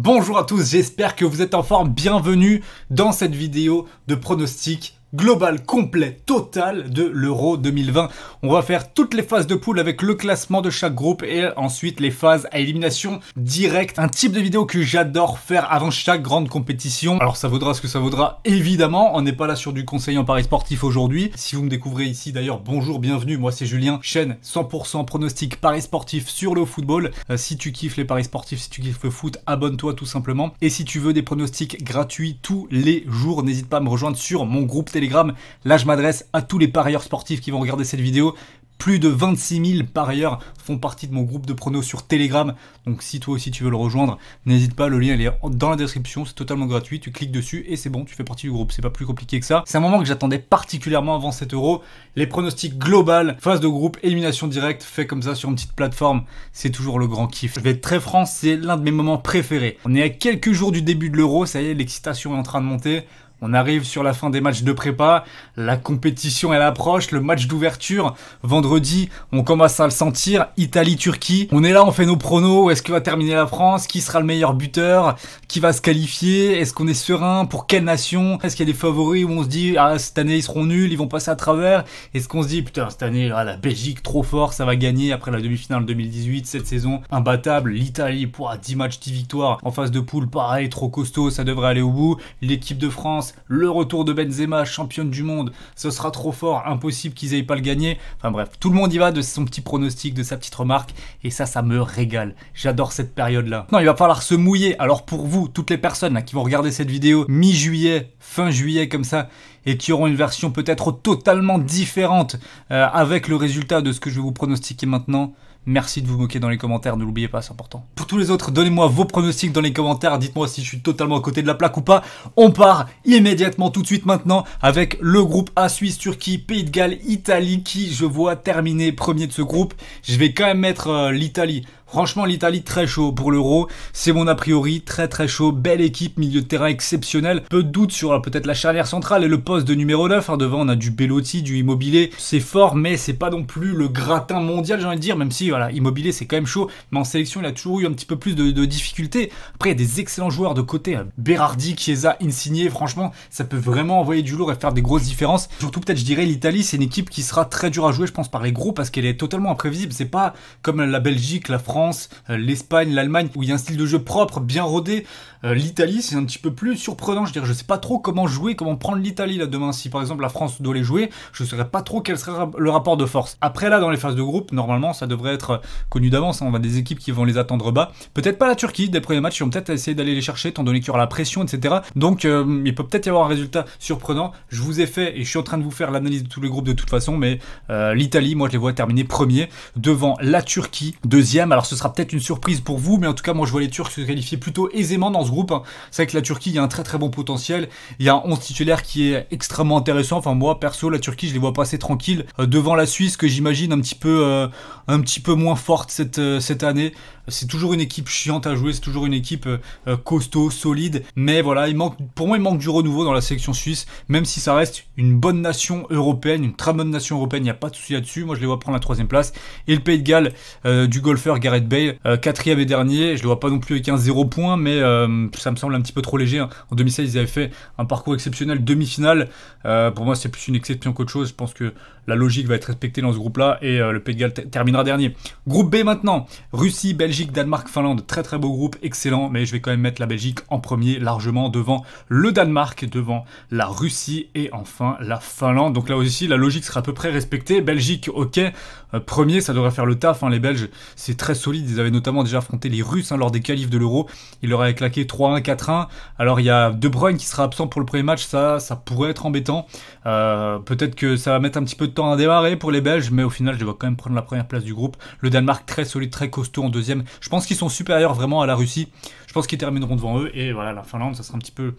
Bonjour à tous, j'espère que vous êtes en forme. Bienvenue dans cette vidéo de pronostic global, complet, total de l'Euro 2020. On va faire toutes les phases de poule avec le classement de chaque groupe et ensuite les phases à élimination directe. Un type de vidéo que j'adore faire avant chaque grande compétition. Alors ça vaudra ce que ça vaudra, évidemment. On n'est pas là sur du conseil en paris sportif aujourd'hui. Si vous me découvrez ici d'ailleurs, bonjour, bienvenue. Moi c'est Julien, chaîne 100% pronostic paris sportif sur le football. Si tu kiffes les paris sportifs, si tu kiffes le foot, abonne-toi tout simplement. Et si tu veux des pronostics gratuits tous les jours, n'hésite pas à me rejoindre sur mon groupe Telegram. Là, je m'adresse à tous les parieurs sportifs qui vont regarder cette vidéo. Plus de 26 000 parieurs font partie de mon groupe de pronos sur Telegram. Donc si toi aussi tu veux le rejoindre, n'hésite pas, le lien il est dans la description, c'est totalement gratuit, tu cliques dessus et c'est bon, tu fais partie du groupe, c'est pas plus compliqué que ça. C'est un moment que j'attendais particulièrement avant cet Euro. Les pronostics global, phase de groupe, élimination directe, fait comme ça sur une petite plateforme, c'est toujours le grand kiff. Je vais être très franc, c'est l'un de mes moments préférés. On est à quelques jours du début de l'Euro, ça y est, l'excitation est en train de monter. On arrive sur la fin des matchs de prépa, la compétition elle approche, le match d'ouverture, vendredi, on commence à le sentir, Italie-Turquie. On est là, on fait nos pronos, est-ce que va terminer la France, qui sera le meilleur buteur, qui va se qualifier, est-ce qu'on est serein, pour quelle nation, est-ce qu'il y a des favoris où on se dit, ah cette année ils seront nuls, ils vont passer à travers, est-ce qu'on se dit, putain cette année, ah, la Belgique trop fort, ça va gagner, après la demi-finale 2018, cette saison, imbattable, l'Italie, 10 matchs, 10 victoires, en phase de poule, pareil, trop costaud, ça devrait aller au bout, l'équipe de France, le retour de Benzema, championne du monde, ce sera trop fort, impossible qu'ils aillent pas le gagner. Enfin bref, tout le monde y va de son petit pronostic, de sa petite remarque, et ça me régale. J'adore cette période-là. Non, il va falloir se mouiller. Alors pour vous, toutes les personnes là, qui vont regarder cette vidéo mi-juillet, fin juillet comme ça, et qui auront une version peut-être totalement différente avec le résultat de ce que je vais vous pronostiquer maintenant, merci de vous moquer dans les commentaires, ne l'oubliez pas, c'est important. Pour tous les autres, donnez-moi vos pronostics dans les commentaires, dites-moi si je suis totalement à côté de la plaque ou pas. On part immédiatement, tout de suite maintenant, avec le groupe A, Suisse, Turquie, Pays de Galles, Italie, qui je vois terminer premier de ce groupe. Je vais quand même mettre l'Italie. Franchement, l'Italie, très chaud pour l'Euro. C'est mon a priori, très chaud. Belle équipe, milieu de terrain exceptionnel. Peu de doute sur peut-être la charnière centrale et le poste de numéro 9. Devant, on a du Belotti, du Immobilier. C'est fort, mais c'est pas non plus le gratin mondial, j'ai envie de dire. Même si, voilà, Immobilier, c'est quand même chaud. Mais en sélection, il a toujours eu un petit peu plus de difficultés. Après, il y a des excellents joueurs de côté. Berardi, Chiesa, Insigne. Franchement, ça peut vraiment envoyer du lourd et faire des grosses différences. Surtout, peut-être, je dirais, l'Italie, c'est une équipe qui sera très dure à jouer, je pense, par les gros, parce qu'elle est totalement imprévisible. C'est pas comme la Belgique, la France, l'Espagne, l'Allemagne, où il y a un style de jeu propre, bien rodé. L'Italie, c'est un petit peu plus surprenant, je dirais. Je sais pas trop comment jouer, comment prendre l'Italie là demain. Si par exemple la France doit les jouer, je saurais pas trop quel serait le rapport de force. Après là, dans les phases de groupe, normalement, ça devrait être connu d'avance. On va des équipes qui vont les attendre bas. Peut-être pas la Turquie, des premiers matchs, ils vont peut-être essayer d'aller les chercher, étant donné qu'il y aura la pression, etc. Donc, il peut peut-être y avoir un résultat surprenant. Je vous ai fait, et je suis en train de vous faire l'analyse de tous les groupes de toute façon, mais l'Italie, moi, je les vois terminer premier, devant la Turquie, deuxième. Alors, ce sera peut-être une surprise pour vous, mais en tout cas, moi, je vois les Turcs se qualifier plutôt aisément dans ce groupe. C'est vrai que la Turquie, il y a un très bon potentiel. Il y a un 11 titulaire qui est extrêmement intéressant. Enfin, moi, perso, la Turquie, je les vois passer tranquille devant la Suisse, que j'imagine un petit peu moins forte cette année. C'est toujours une équipe chiante à jouer, c'est toujours une équipe costaud, solide. Mais voilà, pour moi, il manque du renouveau dans la sélection suisse, même si ça reste une bonne nation européenne, une très bonne nation européenne, il n'y a pas de souci là-dessus. Moi, je les vois prendre la 3e place. Et le Pays de Galles, du golfeur Gareth Bale, 4e et dernier. Je le vois pas non plus avec un 0 point, mais ça me semble un petit peu trop léger. En 2016, ils avaient fait un parcours exceptionnel, demi-finale. Pour moi, c'est plus une exception qu'autre chose. Je pense que la logique va être respectée dans ce groupe-là et le Pays de Galles terminera dernier. Groupe B maintenant, Russie, Belgique, Danemark, Finlande. Très beau groupe, excellent, mais je vais quand même mettre la Belgique en premier, largement devant le Danemark, devant la Russie et enfin la Finlande. Donc là aussi, la logique sera à peu près respectée. Belgique, ok, premier, ça devrait faire le taf. Les Belges, c'est très solide. Ils avaient notamment déjà affronté les Russes lors des qualifs de l'Euro. Ils leur avaient claqué 3-1, 4-1. Alors il y a De Bruyne qui sera absent pour le premier match, ça pourrait être embêtant. Peut-être que ça va mettre un petit peu de temps à démarrer pour les Belges, mais au final, je vais quand même prendre la première place du groupe. Le Danemark, très solide, très costaud en deuxième. Je pense qu'ils sont supérieurs vraiment à la Russie. Je pense qu'ils termineront devant eux. Et voilà, la Finlande, ça sera un petit peu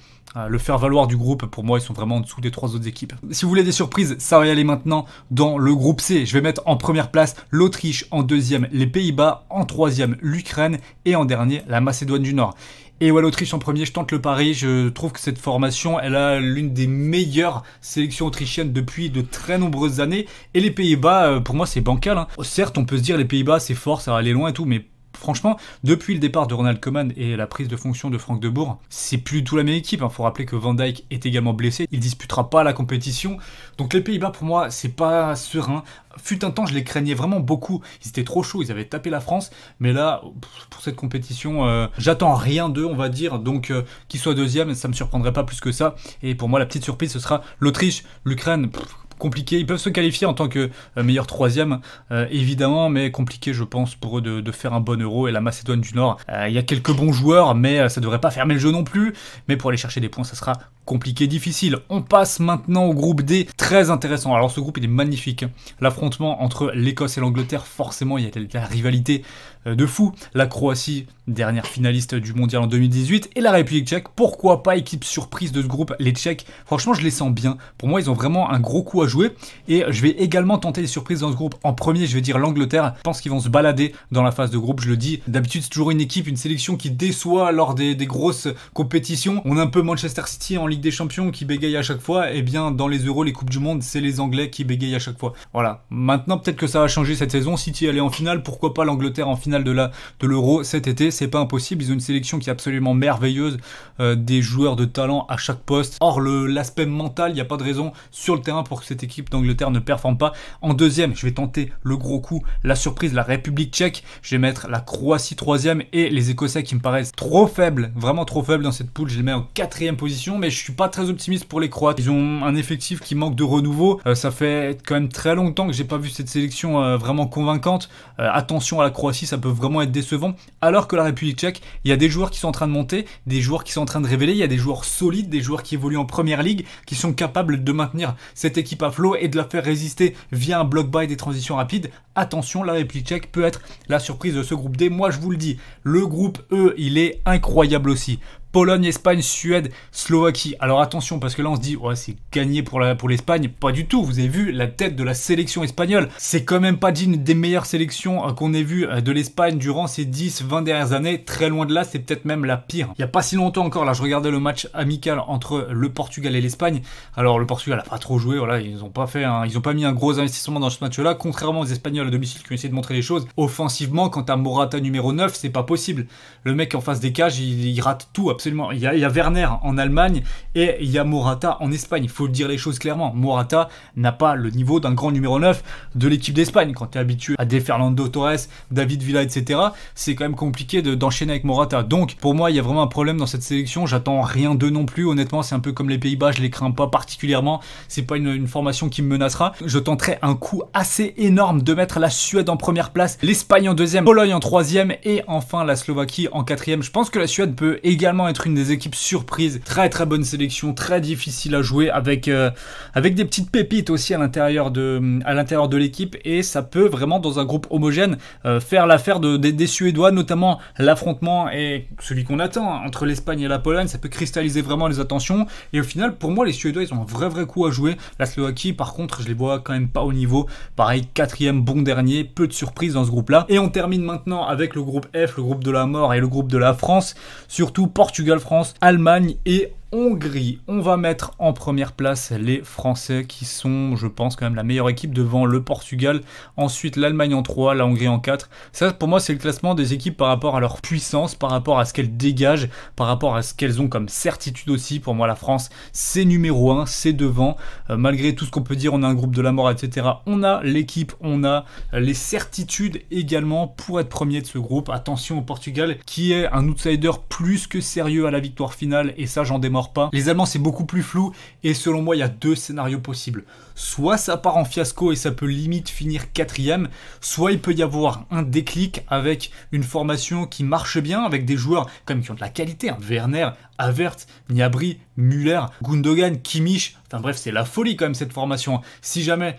le faire-valoir du groupe. Pour moi, ils sont vraiment en dessous des 3 autres équipes. Si vous voulez des surprises, ça va y aller maintenant dans le groupe C. Je vais mettre en première place l'Autriche, en deuxième les Pays-Bas, en troisième l'Ukraine et en dernier la Macédoine du Nord. Et ouais, l'Autriche en premier, je tente le pari. Je trouve que cette formation, elle a l'une des meilleures sélections autrichiennes depuis de très nombreuses années. Et les Pays-Bas, pour moi, c'est bancal. Certes, on peut se dire les Pays-Bas, c'est fort, ça va aller loin et tout, mais franchement, depuis le départ de Ronald Koeman et la prise de fonction de Frank de Boer, c'est plus du tout la même équipe. Il faut rappeler que Van Dijk est également blessé, il disputera pas la compétition. Donc les Pays-Bas, pour moi, c'est pas serein. Fut un temps, je les craignais vraiment beaucoup. Ils étaient trop chauds, ils avaient tapé la France. Mais là, pour cette compétition, j'attends rien d'eux, on va dire. Donc, qu'ils soient deuxième, ça me surprendrait pas plus que ça. Et pour moi, la petite surprise, ce sera l'Autriche, l'Ukraine. Compliqué, ils peuvent se qualifier en tant que meilleur troisième, évidemment, mais compliqué, je pense, pour eux de faire un bon Euro. Et la Macédoine du Nord, il y a quelques bons joueurs, mais ça devrait pas fermer le jeu non plus. Mais pour aller chercher des points, ça sera compliqué, difficile. On passe maintenant au groupe D, très intéressant. Alors ce groupe, il est magnifique. L'affrontement entre l'Écosse et l'Angleterre, forcément, il y a de la rivalité de fou. La Croatie, dernière finaliste du Mondial en 2018, et la République tchèque. Pourquoi pas équipe surprise de ce groupe, les Tchèques. Franchement, je les sens bien. Pour moi, ils ont vraiment un gros coup à jouer. Et je vais également tenter des surprises dans ce groupe. En premier, je vais dire l'Angleterre. Je pense qu'ils vont se balader dans la phase de groupe, je le dis. D'habitude, c'est toujours une équipe, une sélection qui déçoit lors des grosses compétitions. On a un peu Manchester City en Ligue des Champions qui bégaye à chaque fois. Et bien, dans les Euros, les Coupes du Monde, c'est les Anglais qui bégayent à chaque fois. Voilà. Maintenant, peut-être que ça va changer cette saison. City, elle est en finale. Pourquoi pas l'Angleterre en finale de l'Euro cet été? C'est pas impossible. Ils ont une sélection qui est absolument merveilleuse. Des joueurs de talent à chaque poste. Or, l'aspect mental, il n'y a pas de raison sur le terrain pour que cette équipe d'Angleterre ne performe pas. En deuxième, je vais tenter le gros coup, la surprise, la République tchèque. Je vais mettre la Croatie troisième et les Écossais qui me paraissent trop faibles, vraiment trop faibles dans cette poule. Je les mets en quatrième position, mais je suis pas très optimiste pour les Croates. Ils ont un effectif qui manque de renouveau. Ça fait quand même très longtemps que j'ai pas vu cette sélection vraiment convaincante. Attention à la Croatie, ça peut vraiment être décevant. Alors que la République tchèque, il y a des joueurs qui sont en train de monter, des joueurs qui sont en train de révéler, il y a des joueurs solides, des joueurs qui évoluent en première ligue, qui sont capables de maintenir cette équipe à flot et de la faire résister via un block buy des transitions rapides. Attention, la République tchèque peut être la surprise de ce groupe D. Moi, je vous le dis, le groupe E, il est incroyable aussi. Pologne, Espagne, Suède, Slovaquie. Alors attention, parce que là on se dit, ouais, c'est gagné pour l'Espagne. Pas du tout. Vous avez vu la tête de la sélection espagnole. C'est quand même pas digne des meilleures sélections qu'on ait vues de l'Espagne durant ces 10-20 dernières années. Très loin de là, c'est peut-être même la pire. Il n'y a pas si longtemps encore, là, je regardais le match amical entre le Portugal et l'Espagne. Alors le Portugal a pas trop joué, voilà, ils ont pas mis un gros investissement dans ce match-là, contrairement aux Espagnols à domicile qui ont essayé de montrer les choses. Offensivement, quand t'as Morata numéro 9, c'est pas possible. Le mec en face des cages, il rate tout, absolument. Il y a Werner en Allemagne et il y a Morata en Espagne. Il faut dire les choses clairement. Morata n'a pas le niveau d'un grand numéro 9 de l'équipe d'Espagne. Quand tu es habitué à des Fernando Torres, David Villa, etc., c'est quand même compliqué d'enchaîner avec Morata. Donc, pour moi, il y a vraiment un problème dans cette sélection. J'attends rien d'eux non plus. Honnêtement, c'est un peu comme les Pays-Bas. Je les crains pas particulièrement. C'est pas une formation qui me menacera. Je tenterai un coup assez énorme de mettre la Suède en première place, l'Espagne en deuxième, Pologne en troisième et enfin la Slovaquie en quatrième. Je pense que la Suède peut également être une des équipes surprises. Très très bonne sélection, très difficile à jouer avec des petites pépites aussi à l'intérieur de l'équipe et ça peut vraiment dans un groupe homogène faire l'affaire des Suédois, notamment l'affrontement et celui qu'on attend entre l'Espagne et la Pologne. Ça peut cristalliser vraiment les attentions et au final pour moi les Suédois ils ont un vrai coup à jouer. La Slovaquie par contre je les vois quand même pas au niveau. Pareil, quatrième bon dernier, peu de surprises dans ce groupe là. Et on termine maintenant avec le groupe F, le groupe de la mort et le groupe de la France, surtout Portugal, France, Allemagne et Hongrie. On va mettre en première place les Français qui sont, je pense, quand même la meilleure équipe devant le Portugal. Ensuite, l'Allemagne en 3, la Hongrie en 4. Ça, pour moi, c'est le classement des équipes par rapport à leur puissance, par rapport à ce qu'elles dégagent, par rapport à ce qu'elles ont comme certitude aussi. Pour moi, la France, c'est numéro 1, c'est devant. Malgré tout ce qu'on peut dire, on a un groupe de la mort, etc. On a l'équipe, on a les certitudes également pour être premier de ce groupe. Attention au Portugal, qui est un outsider plus que sérieux à la victoire finale, et ça, j'en démords pas. Les Allemands c'est beaucoup plus flou et selon moi il y a deux scénarios possibles. Soit ça part en fiasco et ça peut limite finir quatrième, soit il peut y avoir un déclic avec une formation qui marche bien, avec des joueurs comme qui ont de la qualité, hein. Werner, Havertz, Gnabry, Müller, Gundogan, Kimmich, enfin bref c'est la folie quand même cette formation. Si jamais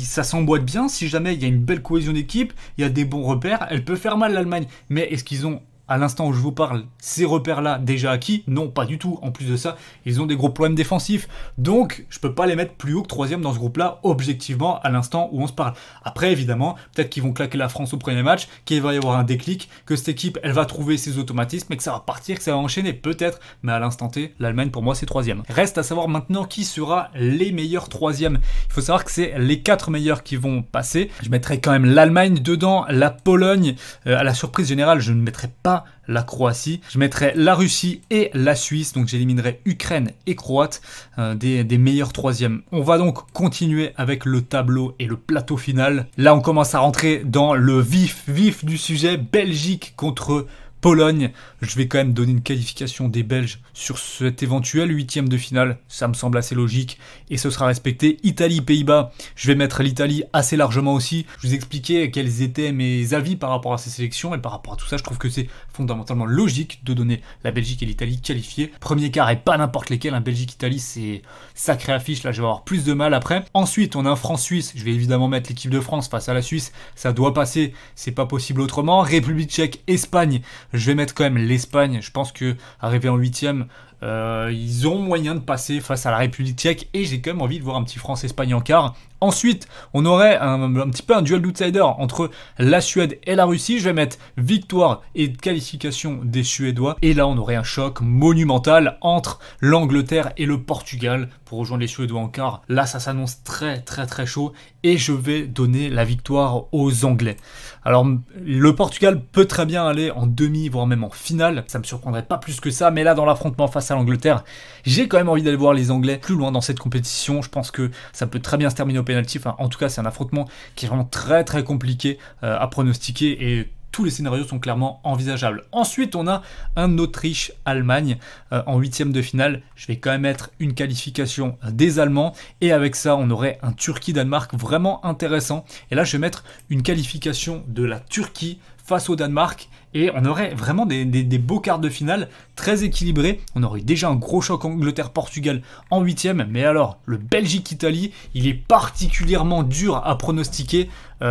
ça s'emboîte bien, si jamais il y a une belle cohésion d'équipe, il y a des bons repères, elle peut faire mal l'Allemagne, mais est-ce qu'ils ont à l'instant où je vous parle, ces repères-là déjà acquis? Non, pas du tout. En plus de ça, ils ont des gros problèmes défensifs. Donc, je peux pas les mettre plus haut que 3e dans ce groupe-là, objectivement, à l'instant où on se parle. Après, évidemment, peut-être qu'ils vont claquer la France au premier match, qu'il va y avoir un déclic, que cette équipe, elle va trouver ses automatismes et que ça va partir, que ça va enchaîner, peut-être. Mais à l'instant T, l'Allemagne, pour moi, c'est 3e. Reste à savoir maintenant qui sera les meilleurs 3e. Il faut savoir que c'est les 4 meilleurs qui vont passer. Je mettrai quand même l'Allemagne dedans, la Pologne. À la surprise générale, je ne mettrai pas la Croatie. Je mettrai la Russie et la Suisse. Donc j'éliminerai Ukraine et Croate, des meilleurs 3e. On va donc continuer avec le tableau et le plateau final. Là, on commence à rentrer dans le vif du sujet. Belgique contre Pologne. Je vais quand même donner une qualification des Belges sur cet éventuel 8e de finale. Ça me semble assez logique et ce sera respecté. Italie, Pays-Bas. Je vais mettre l'Italie assez largement aussi. Je vous expliquais quels étaient mes avis par rapport à ces sélections et par rapport à tout ça. Je trouve que c'est fondamentalement logique de donner la Belgique et l'Italie qualifiées. Premier quart et pas n'importe lesquels. Un Belgique-Italie, c'est sacré affiche. Là, je vais avoir plus de mal après. Ensuite, on a un France-Suisse. Je vais évidemment mettre l'équipe de France face à la Suisse. Ça doit passer. C'est pas possible autrement. République tchèque, Espagne. Je vais mettre quand même l'Espagne. Je pense que arrivé en 8e, ils ont moyen de passer face à la République tchèque et j'ai quand même envie de voir un petit France-Espagne en quart. Ensuite, on aurait un petit peu un duel d'outsider entre la Suède et la Russie. Je vais mettre victoire et qualification des Suédois. Et là, on aurait un choc monumental entre l'Angleterre et le Portugal pour rejoindre les Suédois en quart. Là, ça s'annonce très chaud et je vais donner la victoire aux Anglais. Alors, le Portugal peut très bien aller en demi, voire même en finale. Ça me surprendrait pas plus que ça, mais là, dans l'affrontement face à l'Angleterre, j'ai quand même envie d'aller voir les Anglais plus loin dans cette compétition. Je pense que ça peut très bien se terminer au pénalty. Enfin, en tout cas, c'est un affrontement qui est vraiment très compliqué à pronostiquer et tous les scénarios sont clairement envisageables. Ensuite, on a un Autriche-Allemagne en 8e de finale. Je vais quand même mettre une qualification des Allemands. Et avec ça, on aurait un Turquie-Danemark vraiment intéressant. Et là, je vais mettre une qualification de la Turquie face au Danemark. Et on aurait vraiment des beaux quarts de finale très équilibrés. On aurait déjà un gros choc Angleterre-Portugal en 8e. Mais alors, le Belgique-Italie, il est particulièrement dur à pronostiquer.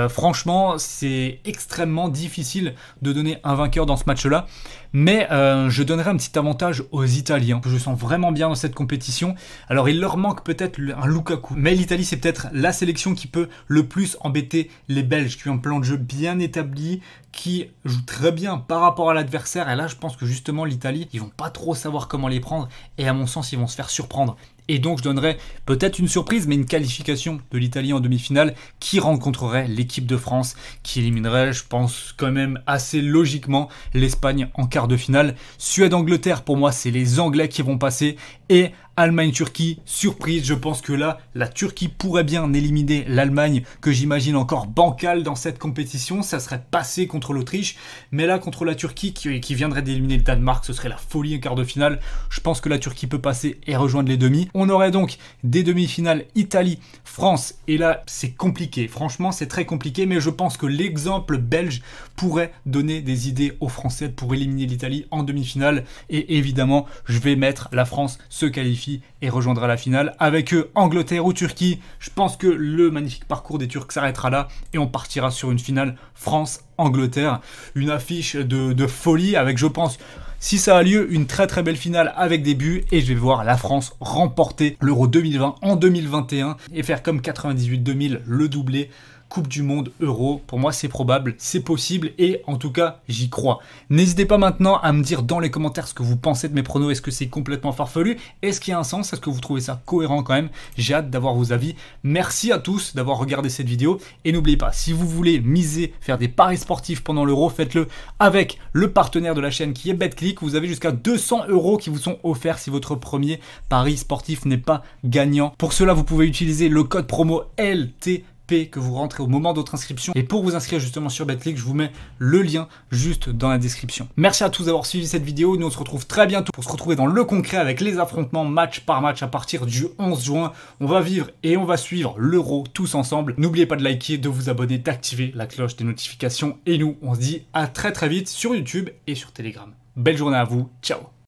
Franchement, c'est extrêmement difficile de donner un vainqueur dans ce match-là. Mais je donnerai un petit avantage aux Italiens, que je sens vraiment bien dans cette compétition. Alors, il leur manque peut-être un Lukaku. Mais l'Italie, c'est peut-être la sélection qui peut le plus embêter les Belges, qui ont un plan de jeu bien établi, qui joue très bien par rapport à l'adversaire. Et là, je pense que justement, l'Italie, ils vont pas trop savoir comment les prendre. Et à mon sens, ils vont se faire surprendre. Et donc, je donnerais peut-être une surprise, mais une qualification de l'Italie en demi-finale qui rencontrerait l'équipe de France, qui éliminerait, je pense, quand même assez logiquement l'Espagne en quart de finale. Suède-Angleterre, pour moi, c'est les Anglais qui vont passer. Et Allemagne-Turquie, surprise, je pense que là, la Turquie pourrait bien éliminer l'Allemagne, que j'imagine encore bancale dans cette compétition. Ça serait passé contre l'Autriche, mais là, contre la Turquie, qui viendrait d'éliminer le Danemark, ce serait la folie en quart de finale. Je pense que la Turquie peut passer et rejoindre les demi. On aurait donc des demi-finales Italie, France, et là, c'est compliqué. Franchement, c'est très compliqué, mais je pense que l'exemple belge pourrait donner des idées aux Français pour éliminer l'Italie en demi-finale. Et évidemment, je vais mettre la France se qualifie et rejoindra la finale. Avec eux, Angleterre ou Turquie, je pense que le magnifique parcours des Turcs s'arrêtera là et on partira sur une finale France-Angleterre. Une affiche de folie avec, je pense, si ça a lieu, une très belle finale avec des buts et je vais voir la France remporter l'Euro 2020 en 2021 et faire comme 98-2000 le doublé. Coupe du Monde, Euro, pour moi c'est probable, c'est possible et en tout cas j'y crois. N'hésitez pas maintenant à me dire dans les commentaires ce que vous pensez de mes pronos, est-ce que c'est complètement farfelu, est-ce qu'il y a un sens, est-ce que vous trouvez ça cohérent quand même, j'ai hâte d'avoir vos avis. Merci à tous d'avoir regardé cette vidéo et n'oubliez pas, si vous voulez miser, faire des paris sportifs pendant l'Euro, faites-le avec le partenaire de la chaîne qui est BetClick. Vous avez jusqu'à 200 € qui vous sont offerts si votre premier pari sportif n'est pas gagnant. Pour cela, vous pouvez utiliser le code promo LT que vous rentrez au moment de votre inscription. Et pour vous inscrire justement sur BetClick, je vous mets le lien juste dans la description. Merci à tous d'avoir suivi cette vidéo. Nous on se retrouve très bientôt pour se retrouver dans le concret avec les affrontements match par match à partir du 11 juin. On va vivre et on va suivre l'Euro tous ensemble. N'oubliez pas de liker, de vous abonner, d'activer la cloche des notifications. Et nous, on se dit à très vite sur YouTube et sur Telegram. Belle journée à vous. Ciao.